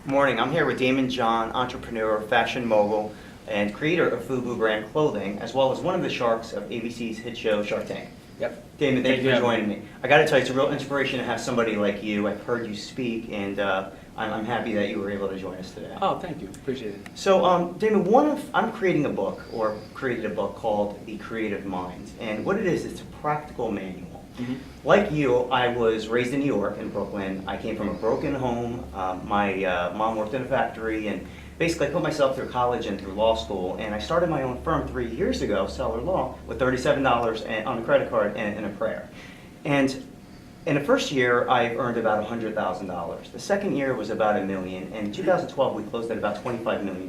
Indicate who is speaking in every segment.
Speaker 1: Morning. I'm here with Daymond John, entrepreneur, fashion mogul, and creator of FUBU brand clothing, as well as one of the sharks of ABC's hit show Shark Tank.
Speaker 2: Yep.
Speaker 1: Daymond, thank you for joining me. I got to tell you, it's a real inspiration to have somebody like you. I've heard you speak, and I'm happy that you were able to join us today.
Speaker 2: Oh, thank you. Appreciate it.
Speaker 1: So, Daymond, I'm creating a book, or created a book called The Creative Mind, and what it is, it's a practical manual.
Speaker 2: Mm-hmm.
Speaker 1: Like you, I was raised in New York, in Brooklyn. I came from a broken home. My mom worked in a factory, and basically I put myself through college and through law school, and I started my own firm 3 years ago, Seller Law, with $37 on a credit card and a prayer. And in the first year, I earned about $100,000. The second year was about $1 million, and in 2012 we closed at about $25 million.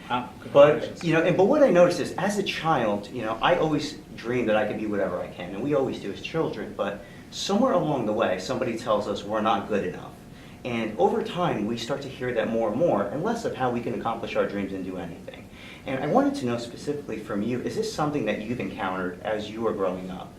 Speaker 2: Wow.
Speaker 1: But but what I noticed is, as a child, I always dreamed that I could be whatever I can, and we always do as children. But somewhere along the way, somebody tells us we're not good enough, and over time, we start to hear that more and more, and less of how we can accomplish our dreams and do anything. And I wanted to know specifically from you: is this something that you've encountered as you were growing up?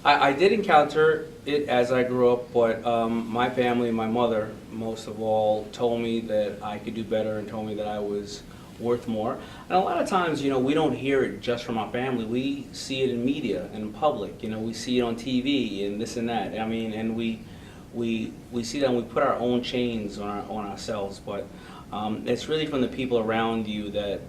Speaker 2: I did encounter it as I grew up, but my family, my mother, most of all, told me that I could do better and told me that I was worth more. And a lot of times, we don't hear it just from our family. We see it in media and in public. We see it on TV and this and that. I mean, and we see that and we put our own chains on ourselves. But it's really from the people around you that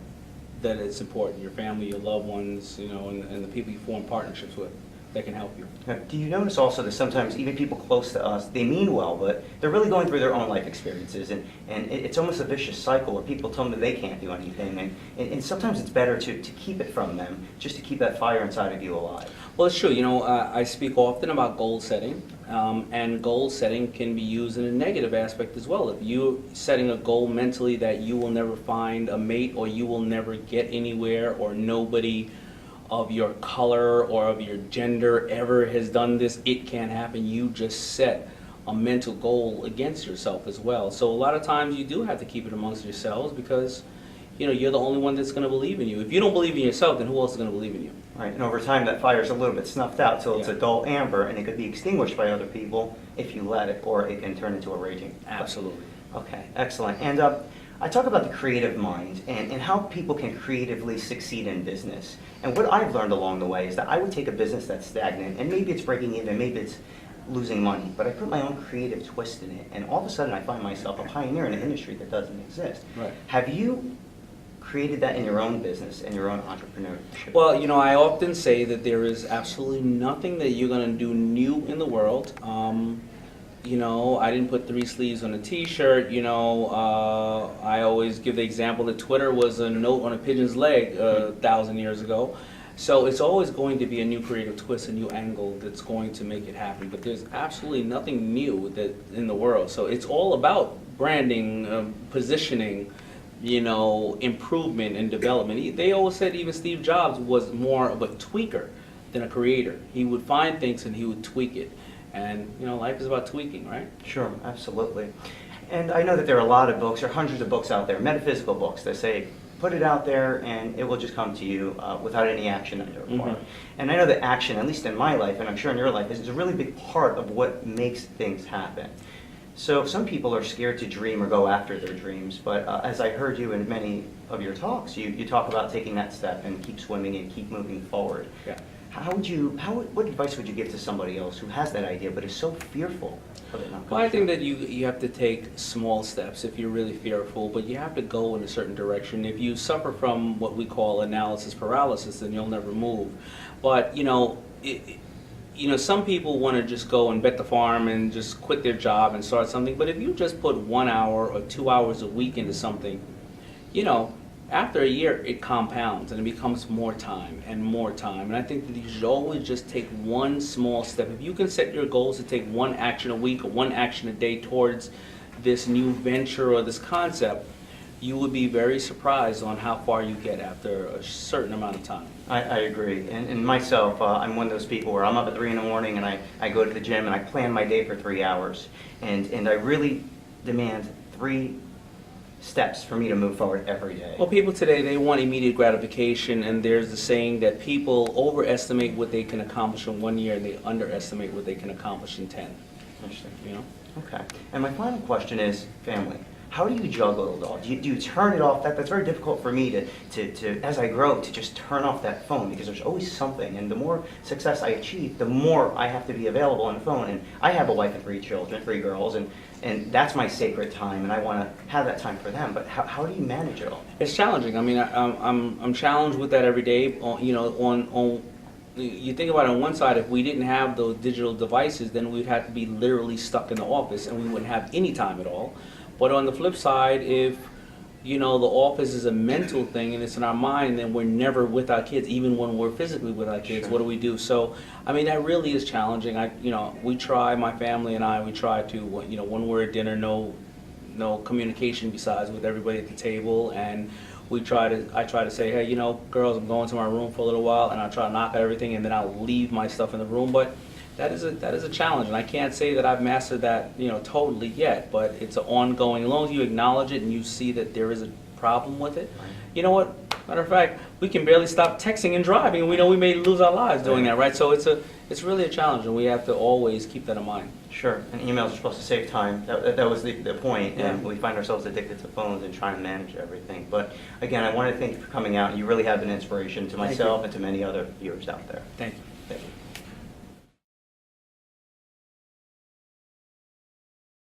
Speaker 2: it's important. Your family, your loved ones, and the people you form partnerships with that can help you.
Speaker 1: Do you notice also that sometimes even people close to us, they mean well, but they're really going through their own life experiences, and it's almost a vicious cycle where people tell them that they can't do anything, and sometimes it's better to keep it from them, just to keep that fire inside of you alive.
Speaker 2: Well, it's true. I speak often about goal setting, and goal setting can be used in a negative aspect as well. If you're setting a goal mentally that you will never find a mate, or you will never get anywhere, or nobody of your color or of your gender ever has done this, it can't happen. You just set a mental goal against yourself as well. So a lot of times you do have to keep it amongst yourselves, because you're the only one that's going to believe in you. If you don't believe in yourself, then who else is going to believe in you?
Speaker 1: Right, and over time that fire is a little bit snuffed out till it's a dull amber, and it could be extinguished by other people if you let it, or it can turn into a raging fire.
Speaker 2: Absolutely.
Speaker 1: Okay, excellent. And I talk about the creative mind and how people can creatively succeed in business. And what I've learned along the way is that I would take a business that's stagnant, and maybe it's breaking even, maybe it's losing money, but I put my own creative twist in it, and all of a sudden I find myself a pioneer in an industry that doesn't exist.
Speaker 2: Right.
Speaker 1: Have you created that in your own business and your own entrepreneurship?
Speaker 2: Well, I often say that there is absolutely nothing that you're going to do new in the world. I didn't put 3 sleeves on a t-shirt. I always give the example that Twitter was a note on a pigeon's leg 1,000 years ago. So it's always going to be a new creative twist, a new angle that's going to make it happen. But there's absolutely nothing new in the world. So it's all about branding, positioning, improvement and development. They always said even Steve Jobs was more of a tweaker than a creator. He would find things and he would tweak it. And, life is about tweaking, right?
Speaker 1: Sure, absolutely. And I know that there are a lot of books, or hundreds of books out there, metaphysical books, that say, put it out there and it will just come to you without any action that you require.
Speaker 2: Mm-hmm.
Speaker 1: And I know that action, at least in my life, and I'm sure in your life, is a really big part of what makes things happen. So some people are scared to dream or go after their dreams, but as I heard you in many of your talks, you talk about taking that step and keep swimming and keep moving forward.
Speaker 2: Yeah.
Speaker 1: What advice would you give to somebody else who has that idea but is so fearful of it not
Speaker 2: Well, I
Speaker 1: coming
Speaker 2: think that you have to take small steps if you're really fearful, but you have to go in a certain direction. If you suffer from what we call analysis paralysis, then you'll never move. But, some people want to just go and bet the farm and just quit their job and start something. But if you just put 1 hour or 2 hours a week into something, after a year it compounds and it becomes more time and more time. And I think that you should always just take one small step. If you can set your goals to take 1 action a week or 1 action a day towards this new venture or this concept, you would be very surprised on how far you get after a certain amount of time.
Speaker 1: I agree. And myself, I'm one of those people where I'm up at 3 in the morning and I go to the gym and I plan my day for 3 hours. And I really demand 3 steps for me to move forward every day.
Speaker 2: Well, people today, they want immediate gratification, and there's the saying that people overestimate what they can accomplish in 1 year and they underestimate what they can accomplish in 10.
Speaker 1: Interesting.
Speaker 2: You know?
Speaker 1: Okay. And my final question is family. How do you juggle it all? Do you turn it off? That's very difficult for me to, as I grow, to just turn off that phone, because there's always something. And the more success I achieve, the more I have to be available on the phone. And I have a wife and 3 children, 3 girls, and that's my sacred time, and I want to have that time for them. But how do you manage it all?
Speaker 2: It's challenging. I mean, I'm challenged with that every day. You know, on you think about it, on one side, if we didn't have those digital devices, then we'd have to be literally stuck in the office, and we wouldn't have any time at all. But on the flip side, if you know the office is a mental thing and it's in our mind, then we're never with our kids, even when we're physically with our kids.
Speaker 1: Sure.
Speaker 2: What do we do? So, I mean, that really is challenging. We try, my family and I, we try to, when we're at dinner, no communication besides with everybody at the table, and I try to say, hey, girls, I'm going to my room for a little while, and I'll try to knock out everything, and then I'll leave my stuff in the room. But that is a challenge, and I can't say that I've mastered that, totally yet, but it's an ongoing. As long as you acknowledge it and you see that there is a problem with it, you know what? Matter of fact, we can barely stop texting and driving, and we know we may lose our lives doing that, right? So it's really a challenge, and we have to always keep that in mind.
Speaker 1: Sure, and emails are supposed to save time. That was the point,
Speaker 2: Yeah.
Speaker 1: and we find ourselves addicted to phones and trying to manage everything. But again, I want to thank you for coming out. You really have been an inspiration to myself and to many other viewers out there.
Speaker 2: Thank you.
Speaker 1: Thank you.